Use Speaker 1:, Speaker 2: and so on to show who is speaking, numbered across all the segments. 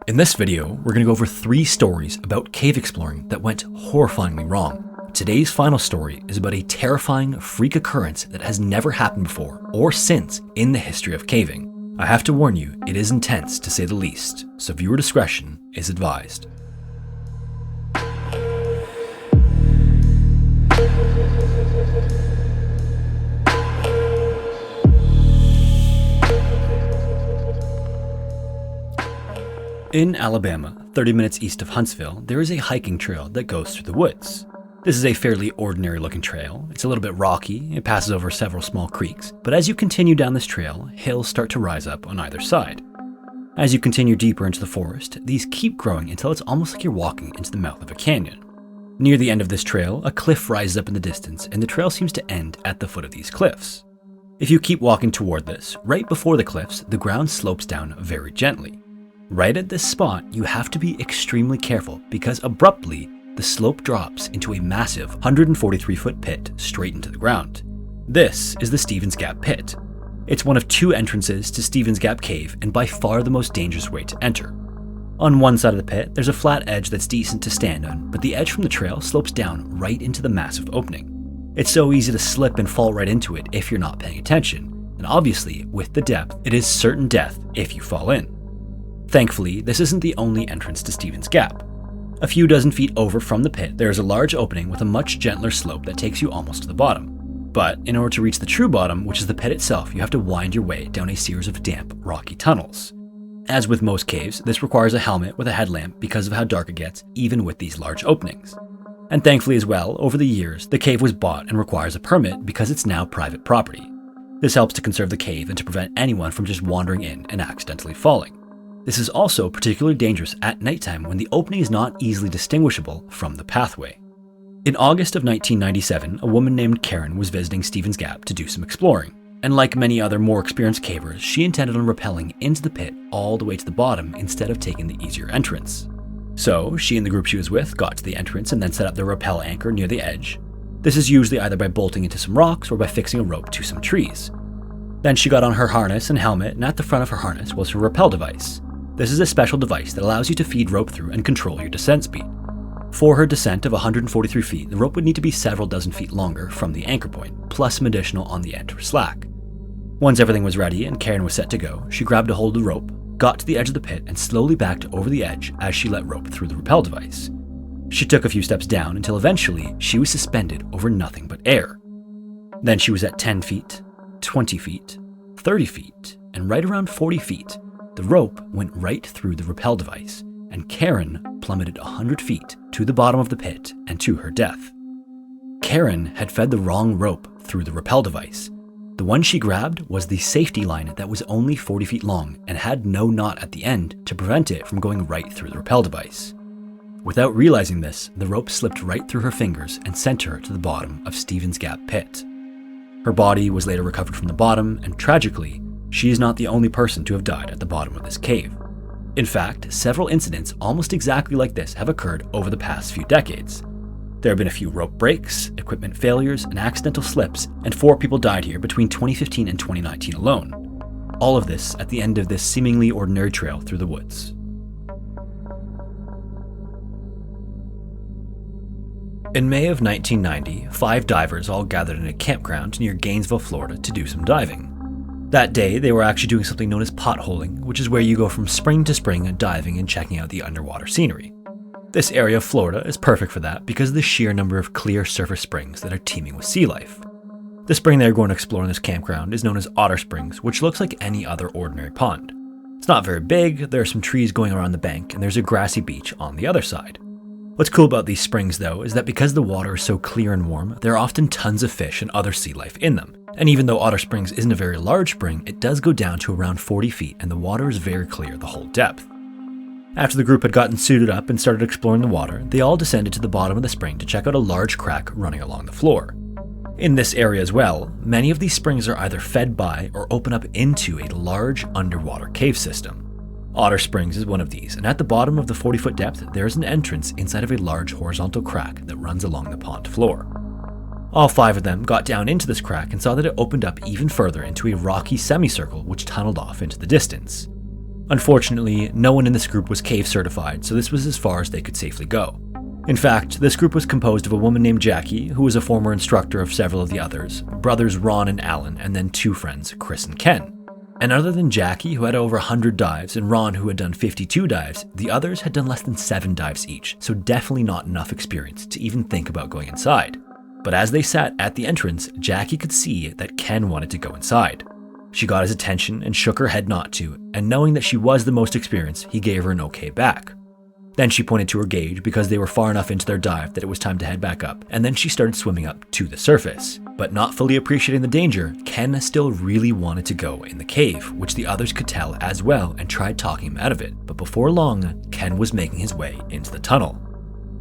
Speaker 1: In this video, we're going to go over 3 stories about cave exploring that went horrifyingly wrong. Today's final story is about a terrifying freak occurrence that has never happened before or since in the history of caving. I have to warn you, it is intense to say the least, so viewer discretion is advised. In Alabama, 30 minutes east of Huntsville, there is a hiking trail that goes through the woods. This is a fairly ordinary looking trail. It's a little bit rocky, it passes over several small creeks, but as you continue down this trail, hills start to rise up on either side. As you continue deeper into the forest, these keep growing until it's almost like you're walking into the mouth of a canyon. Near the end of this trail, a cliff rises up in the distance, and the trail seems to end at the foot of these cliffs. If you keep walking toward this, right before the cliffs, the ground slopes down very gently. Right at this spot, you have to be extremely careful because abruptly, the slope drops into a massive 143-foot pit straight into the ground. This is the Stevens Gap Pit. It's one of 2 entrances to Stevens Gap Cave and by far the most dangerous way to enter. On one side of the pit, there's a flat edge that's decent to stand on, but the edge from the trail slopes down right into the massive opening. It's so easy to slip and fall right into it if you're not paying attention, and obviously, with the depth, it is certain death if you fall in. Thankfully, this isn't the only entrance to Stevens Gap. A few dozen feet over from the pit, there is a large opening with a much gentler slope that takes you almost to the bottom. But in order to reach the true bottom, which is the pit itself, you have to wind your way down a series of damp, rocky tunnels. As with most caves, this requires a helmet with a headlamp because of how dark it gets, even with these large openings. And thankfully as well, over the years, the cave was bought and requires a permit because it's now private property. This helps to conserve the cave and to prevent anyone from just wandering in and accidentally falling. This is also particularly dangerous at nighttime when the opening is not easily distinguishable from the pathway. In August of 1997, a woman named Karen was visiting Stevens Gap to do some exploring, and like many other more experienced cavers, she intended on rappelling into the pit all the way to the bottom instead of taking the easier entrance. So, she and the group she was with got to the entrance and then set up their rappel anchor near the edge. This is usually either by bolting into some rocks or by fixing a rope to some trees. Then she got on her harness and helmet, and at the front of her harness was her rappel device. This is a special device that allows you to feed rope through and control your descent speed. For her descent of 143 feet, the rope would need to be several dozen feet longer from the anchor point, plus some additional on the end for slack. Once everything was ready and Karen was set to go, she grabbed a hold of the rope, got to the edge of the pit, and slowly backed over the edge as she let rope through the rappel device. She took a few steps down until eventually she was suspended over nothing but air. Then she was at 10 feet, 20 feet, 30 feet, and right around 40 feet, the rope went right through the rappel device, and Karen plummeted 100 feet to the bottom of the pit and to her death. Karen had fed the wrong rope through the rappel device. The one she grabbed was the safety line that was only 40 feet long and had no knot at the end to prevent it from going right through the rappel device. Without realizing this, the rope slipped right through her fingers and sent her to the bottom of Stevens Gap Pit. Her body was later recovered from the bottom, and tragically, she is not the only person to have died at the bottom of this cave. In fact, several incidents almost exactly like this have occurred over the past few decades. There have been a few rope breaks, equipment failures, and accidental slips, and 4 people died here between 2015 and 2019 alone. All of this at the end of this seemingly ordinary trail through the woods. In May of 1990, 5 divers all gathered in a campground near Gainesville, Florida to do some diving. That day, they were actually doing something known as potholing, which is where you go from spring to spring diving and checking out the underwater scenery. This area of Florida is perfect for that because of the sheer number of clear surface springs that are teeming with sea life. The spring they're going to explore in this campground is known as Otter Springs, which looks like any other ordinary pond. It's not very big, there are some trees going around the bank, and there's a grassy beach on the other side. What's cool about these springs though is that because the water is so clear and warm, there are often tons of fish and other sea life in them. And even though Otter Springs isn't a very large spring, it does go down to around 40 feet and the water is very clear the whole depth. After the group had gotten suited up and started exploring the water, they all descended to the bottom of the spring to check out a large crack running along the floor. In this area as well, many of these springs are either fed by or open up into a large underwater cave system. Otter Springs is one of these, and at the bottom of the 40-foot depth, there is an entrance inside of a large horizontal crack that runs along the pond floor. All 5 of them got down into this crack and saw that it opened up even further into a rocky semicircle which tunneled off into the distance. Unfortunately, no one in this group was cave certified, so this was as far as they could safely go. In fact, this group was composed of a woman named Jackie, who was a former instructor of several of the others, brothers Ron and Alan, and then 2 friends, Chris and Ken. And other than Jackie, who had over 100 dives, and Ron, who had done 52 dives, the others had done less than 7 dives each, so definitely not enough experience to even think about going inside. But as they sat at the entrance, Jackie could see that Ken wanted to go inside. She got his attention and shook her head not to, and knowing that she was the most experienced, he gave her an okay back. Then she pointed to her gauge because they were far enough into their dive that it was time to head back up, and then she started swimming up to the surface. But not fully appreciating the danger, Ken still really wanted to go in the cave, which the others could tell as well and tried talking him out of it. But before long, Ken was making his way into the tunnel.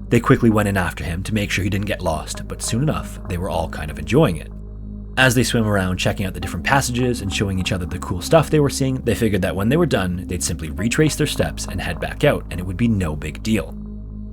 Speaker 1: They quickly went in after him to make sure he didn't get lost, but soon enough, they were all kind of enjoying it. As they swam around checking out the different passages and showing each other the cool stuff they were seeing, they figured that when they were done, they'd simply retrace their steps and head back out, and it would be no big deal.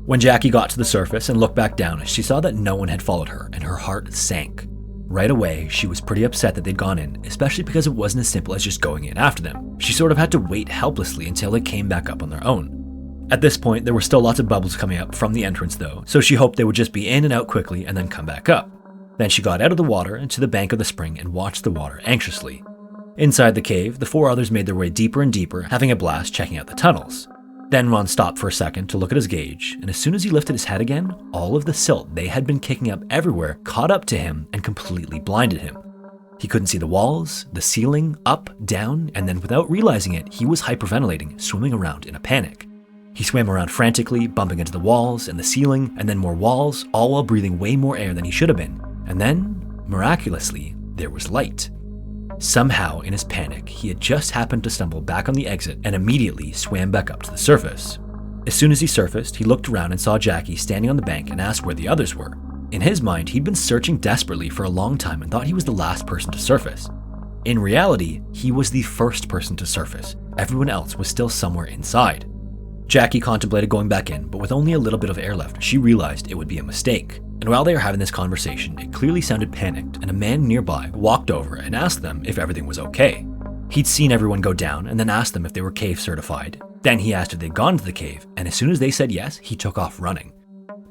Speaker 1: When Jackie got to the surface and looked back down, she saw that no one had followed her, and her heart sank. Right away, she was pretty upset that they'd gone in, especially because it wasn't as simple as just going in after them. She sort of had to wait helplessly until they came back up on their own. At this point, there were still lots of bubbles coming up from the entrance though, so she hoped they would just be in and out quickly and then come back up. Then she got out of the water and to the bank of the spring and watched the water anxiously. Inside the cave, the 4 others made their way deeper and deeper, having a blast checking out the tunnels. Then Ron stopped for a second to look at his gauge, and as soon as he lifted his head again, all of the silt they had been kicking up everywhere caught up to him and completely blinded him. He couldn't see the walls, the ceiling, up, down, and then without realizing it, he was hyperventilating, swimming around in a panic. He swam around frantically, bumping into the walls and the ceiling, and then more walls, all while breathing way more air than he should have been. And then, miraculously, there was light. Somehow, in his panic, he had just happened to stumble back on the exit and immediately swam back up to the surface. As soon as he surfaced, he looked around and saw Jackie standing on the bank and asked where the others were. In his mind, he'd been searching desperately for a long time and thought he was the last person to surface. In reality, he was the first person to surface. Everyone else was still somewhere inside. Jackie contemplated going back in, but with only a little bit of air left, she realized it would be a mistake. And while they were having this conversation, it clearly sounded panicked, and a man nearby walked over and asked them if everything was okay. He'd seen everyone go down and then asked them if they were cave certified. Then he asked if they'd gone to the cave, and as soon as they said yes, he took off running.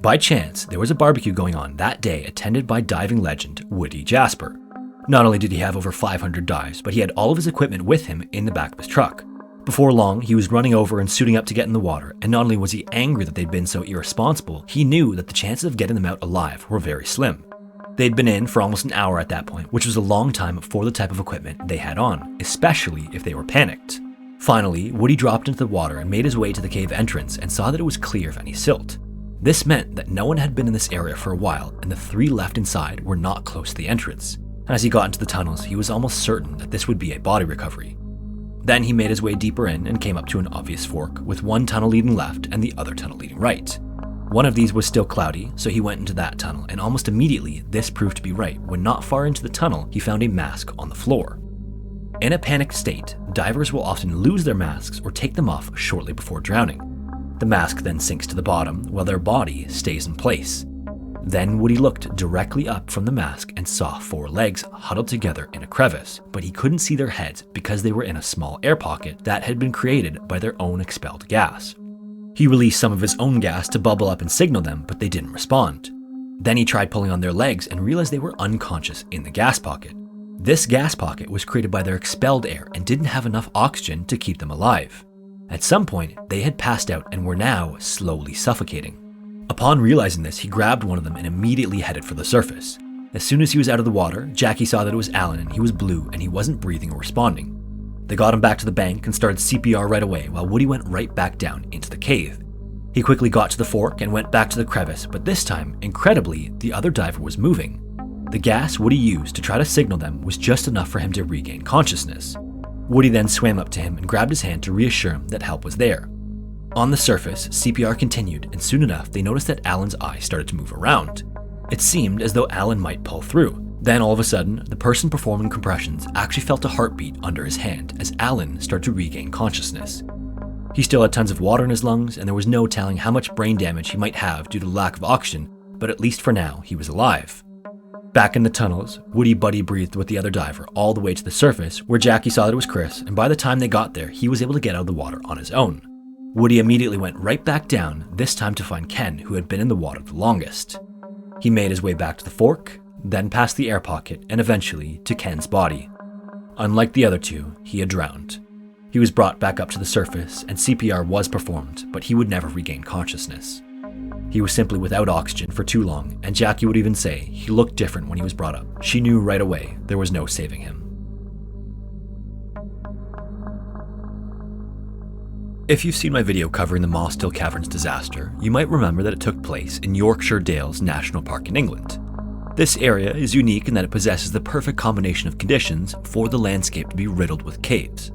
Speaker 1: By chance, there was a barbecue going on that day attended by diving legend Woody Jasper. Not only did he have over 500 dives, but he had all of his equipment with him in the back of his truck. Before long, he was running over and suiting up to get in the water, and not only was he angry that they'd been so irresponsible, he knew that the chances of getting them out alive were very slim. They'd been in for almost an hour at that point, which was a long time for the type of equipment they had on, especially if they were panicked. Finally, Woody dropped into the water and made his way to the cave entrance and saw that it was clear of any silt. This meant that no one had been in this area for a while, and the 3 left inside were not close to the entrance. And as he got into the tunnels, he was almost certain that this would be a body recovery. Then he made his way deeper in and came up to an obvious fork, with one tunnel leading left and the other tunnel leading right. One of these was still cloudy, so he went into that tunnel, and almost immediately this proved to be right when not far into the tunnel he found a mask on the floor. In a panicked state, divers will often lose their masks or take them off shortly before drowning. The mask then sinks to the bottom while their body stays in place. Then Woody looked directly up from the mask and saw 4 legs huddled together in a crevice, but he couldn't see their heads because they were in a small air pocket that had been created by their own expelled gas. He released some of his own gas to bubble up and signal them, but they didn't respond. Then he tried pulling on their legs and realized they were unconscious in the gas pocket. This gas pocket was created by their expelled air and didn't have enough oxygen to keep them alive. At some point, they had passed out and were now slowly suffocating. Upon realizing this, he grabbed one of them and immediately headed for the surface. As soon as he was out of the water, Jackie saw that it was Alan and he was blue and he wasn't breathing or responding. They got him back to the bank and started CPR right away while Woody went right back down into the cave. He quickly got to the fork and went back to the crevice, but this time, incredibly, the other diver was moving. The gas Woody used to try to signal them was just enough for him to regain consciousness. Woody then swam up to him and grabbed his hand to reassure him that help was there. On the surface, CPR continued, and soon enough they noticed that Alan's eye started to move around. It seemed as though Alan might pull through. Then all of a sudden, the person performing compressions actually felt a heartbeat under his hand as Alan started to regain consciousness. He still had tons of water in his lungs, and there was no telling how much brain damage he might have due to lack of oxygen, but at least for now, he was alive. Back in the tunnels, Woody buddy breathed with the other diver all the way to the surface, where Jackie saw that it was Chris, and by the time they got there, he was able to get out of the water on his own. Woody immediately went right back down, this time to find Ken, who had been in the water the longest. He made his way back to the fork, then past the air pocket, and eventually to Ken's body. Unlike the other two, he had drowned. He was brought back up to the surface, and CPR was performed, but he would never regain consciousness. He was simply without oxygen for too long, and Jackie would even say he looked different when he was brought up. She knew right away there was no saving him. If you've seen my video covering the Moss Hill Caverns disaster, you might remember that it took place in Yorkshire Dales National Park in England. This area is unique in that it possesses the perfect combination of conditions for the landscape to be riddled with caves.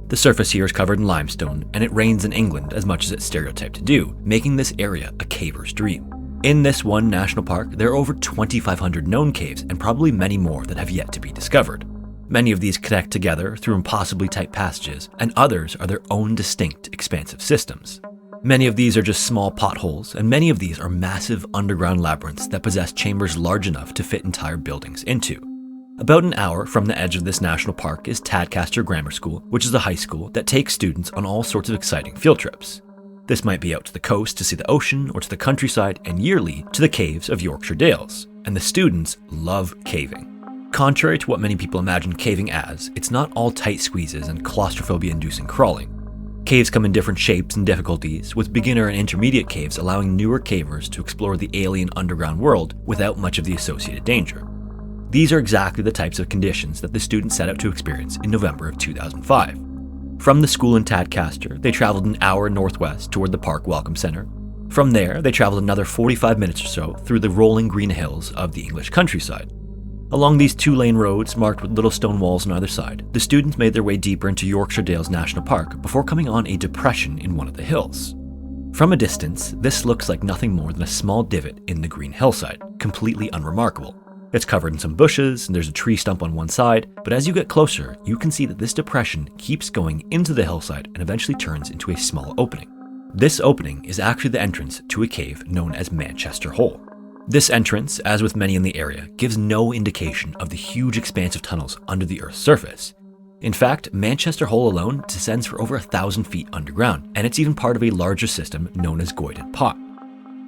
Speaker 1: The surface here is covered in limestone, and it rains in England as much as it's stereotyped to do, making this area a caver's dream. In this one national park, there are over 2,500 known caves and probably many more that have yet to be discovered. Many of these connect together through impossibly tight passages, and others are their own distinct, expansive systems. Many of these are just small potholes, and many of these are massive underground labyrinths that possess chambers large enough to fit entire buildings into. About an hour from the edge of this national park is Tadcaster Grammar School, which is a high school that takes students on all sorts of exciting field trips. This might be out to the coast to see the ocean, or to the countryside, and yearly to the caves of Yorkshire Dales, and the students love caving. Contrary to what many people imagine caving as, it's not all tight squeezes and claustrophobia-inducing crawling. Caves come in different shapes and difficulties, with beginner and intermediate caves allowing newer cavers to explore the alien underground world without much of the associated danger. These are exactly the types of conditions that the students set out to experience in November of 2005. From the school in Tadcaster, they traveled an hour northwest toward the park welcome center. From there, they traveled another 45 minutes or so through the rolling green hills of the English countryside. Along these two-lane roads marked with little stone walls on either side, the students made their way deeper into Yorkshire Dales National Park before coming on a depression in one of the hills. From a distance, this looks like nothing more than a small divot in the green hillside, completely unremarkable. It's covered in some bushes, and there's a tree stump on one side, but as you get closer, you can see that this depression keeps going into the hillside and eventually turns into a small opening. This opening is actually the entrance to a cave known as Manchester Hole. This entrance, as with many in the area, gives no indication of the huge expanse of tunnels under the Earth's surface. In fact, Manchester Hole alone descends for over 1,000 feet underground, and it's even part of a larger system known as Goyden Pot.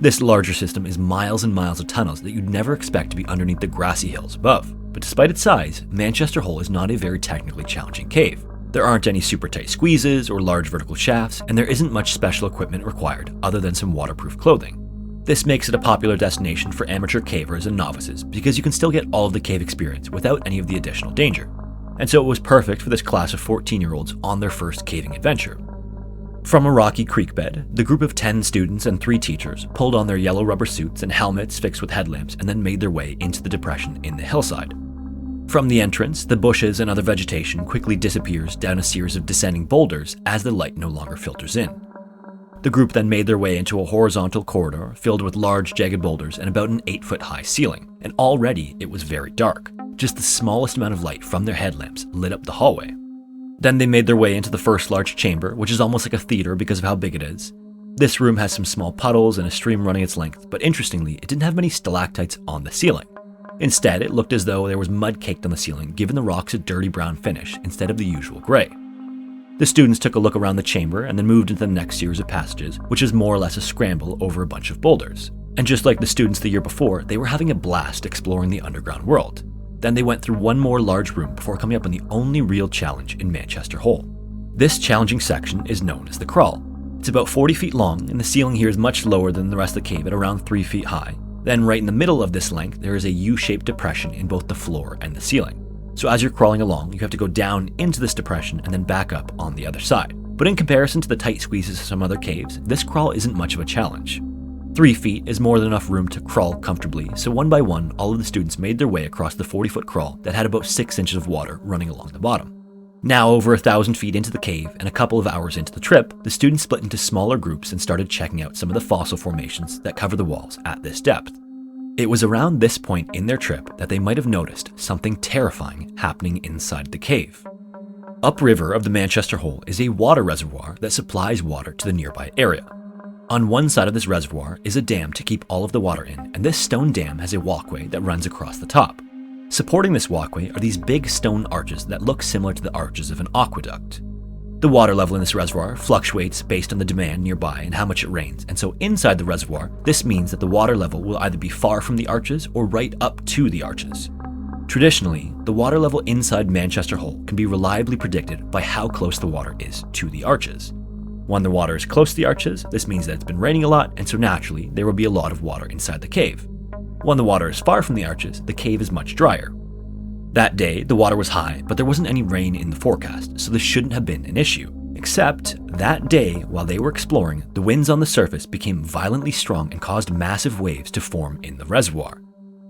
Speaker 1: This larger system is miles and miles of tunnels that you'd never expect to be underneath the grassy hills above. But despite its size, Manchester Hole is not a very technically challenging cave. There aren't any super tight squeezes or large vertical shafts, and there isn't much special equipment required other than some waterproof clothing. This makes it a popular destination for amateur cavers and novices because you can still get all of the cave experience without any of the additional danger. And so it was perfect for this class of 14-year-olds on their first caving adventure. From a rocky creek bed, the group of 10 students and 3 teachers pulled on their yellow rubber suits and helmets fixed with headlamps and then made their way into the depression in the hillside. From the entrance, the bushes and other vegetation quickly disappears down a series of descending boulders as the light no longer filters in. The group then made their way into a horizontal corridor filled with large jagged boulders and about an 8-foot-high ceiling, and already it was very dark. Just the smallest amount of light from their headlamps lit up the hallway. Then they made their way into the first large chamber, which is almost like a theater because of how big it is. This room has some small puddles and a stream running its length, but interestingly, it didn't have many stalactites on the ceiling. Instead, it looked as though there was mud caked on the ceiling, giving the rocks a dirty brown finish instead of the usual gray. The students took a look around the chamber and then moved into the next series of passages, which is more or less a scramble over a bunch of boulders. And just like the students the year before, they were having a blast exploring the underground world. Then they went through one more large room before coming up on the only real challenge in Manchester Hole. This challenging section is known as the crawl. It's about 40 feet long, and the ceiling here is much lower than the rest of the cave at around 3 feet high. Then right in the middle of this length, there is a U-shaped depression in both the floor and the ceiling. So as you're crawling along, you have to go down into this depression and then back up on the other side. But in comparison to the tight squeezes of some other caves, this crawl isn't much of a challenge. 3 feet is more than enough room to crawl comfortably, so one by one, all of the students made their way across the 40-foot crawl that had about 6 inches of water running along the bottom. Now over 1,000 feet into the cave and a couple of hours into the trip, the students split into smaller groups and started checking out some of the fossil formations that cover the walls at this depth. It was around this point in their trip that they might have noticed something terrifying happening inside the cave. Upriver of the Manchester Hole is a water reservoir that supplies water to the nearby area. On one side of this reservoir is a dam to keep all of the water in, and this stone dam has a walkway that runs across the top. Supporting this walkway are these big stone arches that look similar to the arches of an aqueduct. The water level in this reservoir fluctuates based on the demand nearby and how much it rains, and so inside the reservoir, this means that the water level will either be far from the arches or right up to the arches. Traditionally, the water level inside Manchester Hole can be reliably predicted by how close the water is to the arches. When the water is close to the arches, this means that it's been raining a lot, and so naturally, there will be a lot of water inside the cave. When the water is far from the arches, the cave is much drier. That day, the water was high, but there wasn't any rain in the forecast, so this shouldn't have been an issue. Except, that day, while they were exploring, the winds on the surface became violently strong and caused massive waves to form in the reservoir.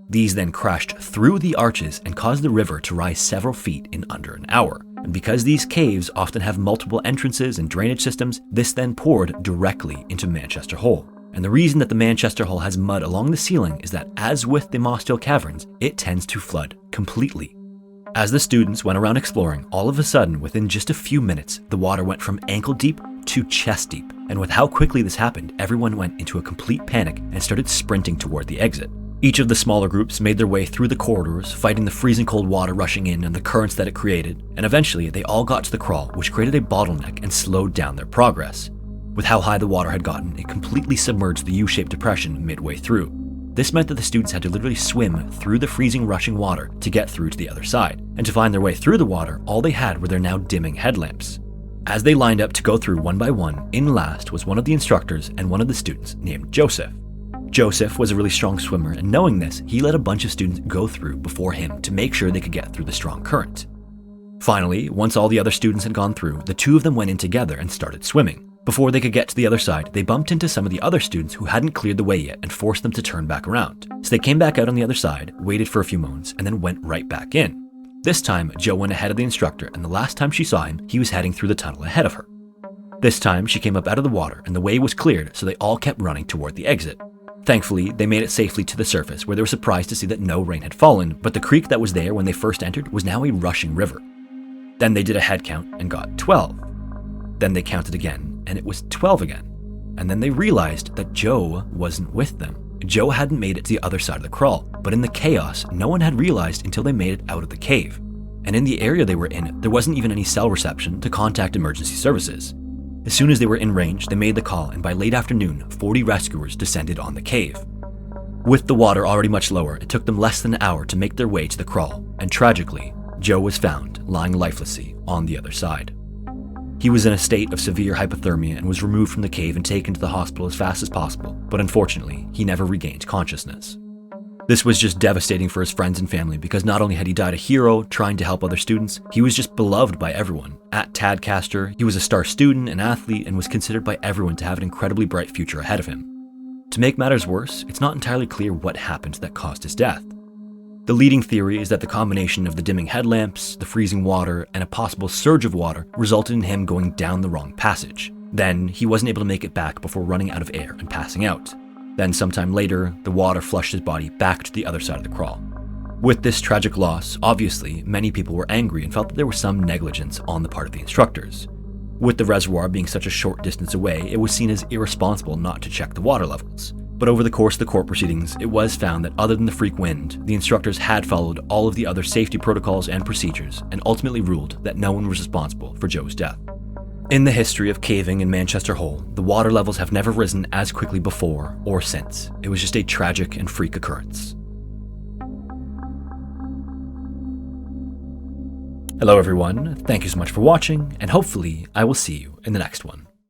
Speaker 1: These then crashed through the arches and caused the river to rise several feet in under an hour. And because these caves often have multiple entrances and drainage systems, this then poured directly into Manchester Hole. And the reason that the Manchester Hole has mud along the ceiling is that, as with the Mossdale Caverns, it tends to flood completely. As the students went around exploring, all of a sudden, within just a few minutes, the water went from ankle deep to chest deep. And with how quickly this happened, everyone went into a complete panic and started sprinting toward the exit. Each of the smaller groups made their way through the corridors, fighting the freezing cold water rushing in and the currents that it created, and eventually they all got to the crawl, which created a bottleneck and slowed down their progress. With how high the water had gotten, it completely submerged the U-shaped depression midway through. This meant that the students had to literally swim through the freezing, rushing water to get through to the other side. And to find their way through the water, all they had were their now dimming headlamps. As they lined up to go through one by one, in last was one of the instructors and one of the students named Joseph. Joseph was a really strong swimmer, and knowing this, he let a bunch of students go through before him to make sure they could get through the strong current. Finally, once all the other students had gone through, the two of them went in together and started swimming. Before they could get to the other side, they bumped into some of the other students who hadn't cleared the way yet and forced them to turn back around. So they came back out on the other side, waited for a few moments, and then went right back in. This time, Jo went ahead of the instructor, and the last time she saw him, he was heading through the tunnel ahead of her. This time, she came up out of the water, and the way was cleared, so they all kept running toward the exit. Thankfully, they made it safely to the surface, where they were surprised to see that no rain had fallen, but the creek that was there when they first entered was now a rushing river. Then they did a head count and got 12. Then they counted again, and it was 12 again. And then they realized that Jo wasn't with them. Jo hadn't made it to the other side of the crawl, but in the chaos, no one had realized until they made it out of the cave. And in the area they were in, there wasn't even any cell reception to contact emergency services. As soon as they were in range, they made the call, and by late afternoon, 40 rescuers descended on the cave. With the water already much lower, it took them less than an hour to make their way to the crawl, and tragically, Jo was found lying lifelessly on the other side. He was in a state of severe hypothermia and was removed from the cave and taken to the hospital as fast as possible, but unfortunately, he never regained consciousness. This was just devastating for his friends and family because not only had he died a hero trying to help other students, he was just beloved by everyone. At Tadcaster, he was a star student and athlete and was considered by everyone to have an incredibly bright future ahead of him. To make matters worse, it's not entirely clear what happened that caused his death. The leading theory is that the combination of the dimming headlamps, the freezing water, and a possible surge of water resulted in him going down the wrong passage. Then, he wasn't able to make it back before running out of air and passing out. Then, sometime later, the water flushed his body back to the other side of the crawl. With this tragic loss, obviously, many people were angry and felt that there was some negligence on the part of the instructors. With the reservoir being such a short distance away, it was seen as irresponsible not to check the water levels. But over the course of the court proceedings, it was found that other than the freak wind, the instructors had followed all of the other safety protocols and procedures, and ultimately ruled that no one was responsible for Jo's death. In the history of caving in Manchester Hole, the water levels have never risen as quickly before or since. It was just a tragic and freak occurrence. Hello everyone, thank you so much for watching, and hopefully I will see you in the next one.